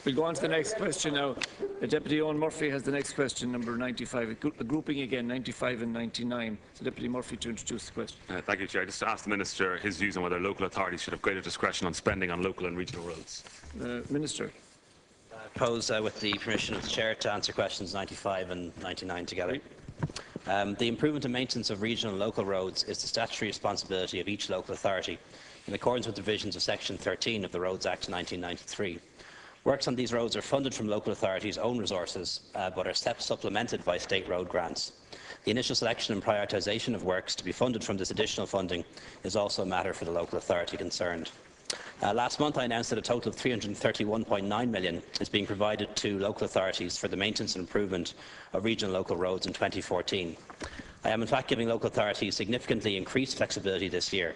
We'll go on to the next question now. Deputy Owen Murphy has the next question, number 95. A grouping again, 95 and 99. So Deputy Murphy to introduce the question. Thank you, Chair. Just to ask the Minister his views on whether local authorities should have greater discretion on spending on local and regional roads. Minister. I propose, with the permission of the Chair, to answer questions 95 and 99 together. The improvement and maintenance of regional and local roads is the statutory responsibility of each local authority, in accordance with the provisions of Section 13 of the Roads Act 1993. Works on these roads are funded from local authorities' own resources, but are supplemented by state road grants. The initial selection and prioritisation of works to be funded from this additional funding is also a matter for the local authority concerned. Last month I announced that a total of £331.9 million is being provided to local authorities for the maintenance and improvement of regional and local roads in 2014. I am in fact giving local authorities significantly increased flexibility this year.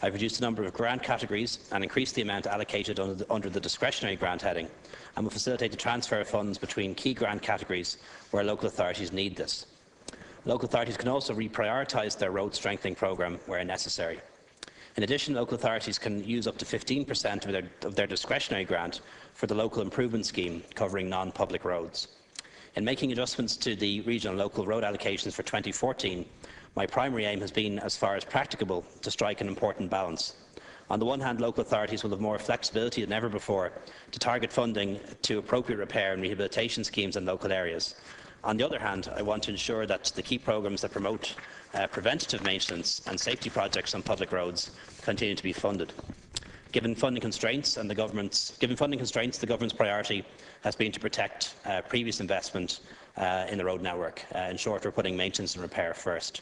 I have reduced the number of grant categories and increased the amount allocated under the discretionary grant heading, and will facilitate the transfer of funds between key grant categories where local authorities need this. Local authorities can also reprioritise their road strengthening programme where necessary. In addition, local authorities can use up to 15% of their discretionary grant for the local improvement scheme covering non-public roads. In making adjustments to the regional and local road allocations for 2014, my primary aim has been, as far as practicable, to strike an important balance. On the one hand, local authorities will have more flexibility than ever before to target funding to appropriate repair and rehabilitation schemes in local areas. On the other hand, I want to ensure that the key programmes that promote preventative maintenance and safety projects on public roads continue to be funded. Given funding constraints, the government's priority has been to protect previous investment in the road network. In short, we're putting maintenance and repair first.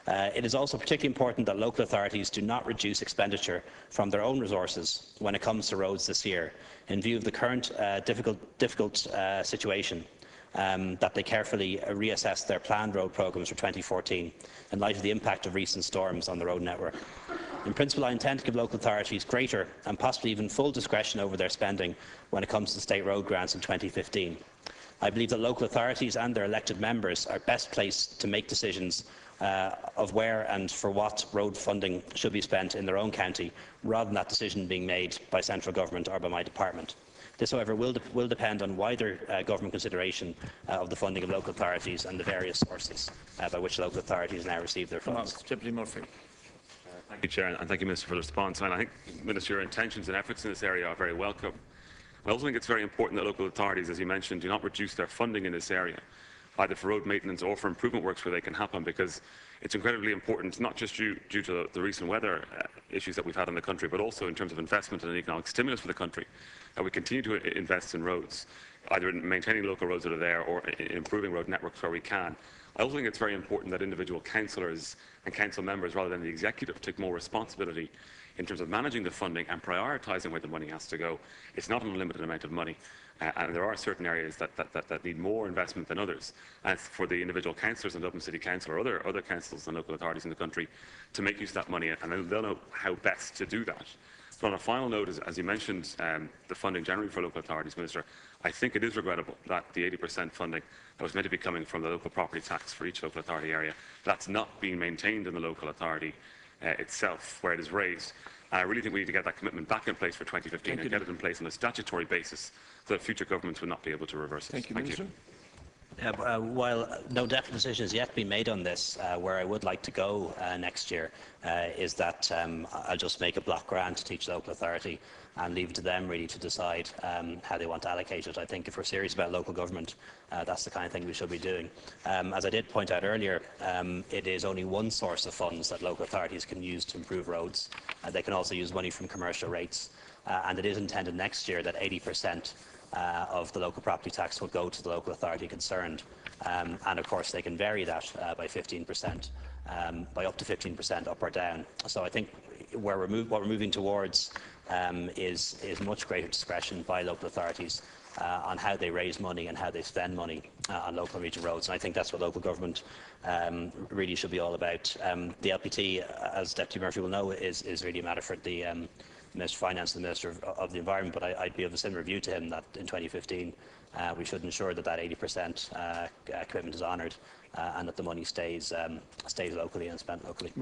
It is also particularly important that local authorities do not reduce expenditure from their own resources when it comes to roads this year, in view of the current difficult situation, that they carefully reassess their planned road programmes for 2014 in light of the impact of recent storms on the road network. In principle, I intend to give local authorities greater and possibly even full discretion over their spending when it comes to state road grants in 2015. I believe that local authorities and their elected members are best placed to make decisions of where and for what road funding should be spent in their own county, rather than that decision being made by central government or by my department. This, however, will depend on wider government consideration of the funding of local authorities and the various sources by which local authorities now receive their funds. Deputy Murphy. Thank you, Chair, and thank you, Minister, for the response. And I think, Minister, your intentions and efforts in this area are very welcome. I also think it's very important that local authorities, as you mentioned, do not reduce their funding in this area, either for road maintenance or for improvement works where they can happen, because it's incredibly important, not just due to the recent weather issues that we've had in the country, but also in terms of investment and economic stimulus for the country, that we continue to invest in roads, either in maintaining local roads that are there or in improving road networks where we can. I also think it's very important that individual councillors and council members, rather than the executive, take more responsibility in terms of managing the funding and prioritising where the money has to go. It's not an unlimited amount of money, and there are certain areas that need more investment than others. And it's for the individual councillors in Dublin City Council or other councils and local authorities in the country to make use of that money, and they'll know how best to do that. But on a final note, as you mentioned, the funding generally for local authorities, Minister, I think it is regrettable that the 80% funding that was meant to be coming from the local property tax for each local authority area, that's not being maintained in the local authority itself, where it is raised. And I really think we need to get that commitment back in place for 2015 and get it in place on a statutory basis so that future governments will not be able to reverse it. Thank you, Minister. While no definite decision has yet been made on this, where I would like to go next year is that I'll just make a block grant to each local authority and leave it to them really to decide how they want to allocate it. I think if we're serious about local government, that's the kind of thing we should be doing. As I did point out earlier, it is only one source of funds that local authorities can use to improve roads. They can also use money from commercial rates, and it is intended next year that 80% of the local property tax will go to the local authority concerned, and of course they can vary that by 15%, by up to 15% up or down. So I think what we're moving towards is much greater discretion by local authorities on how they raise money and how they spend money on local and regional roads, and I think that's what local government really should be all about. The LPT, as Deputy Murphy will know, is really a matter for the Minister of Finance and the Minister of the Environment, but I'd be of the similar view to him that in 2015 we should ensure that 80% commitment is honoured and that the money stays locally and spent locally.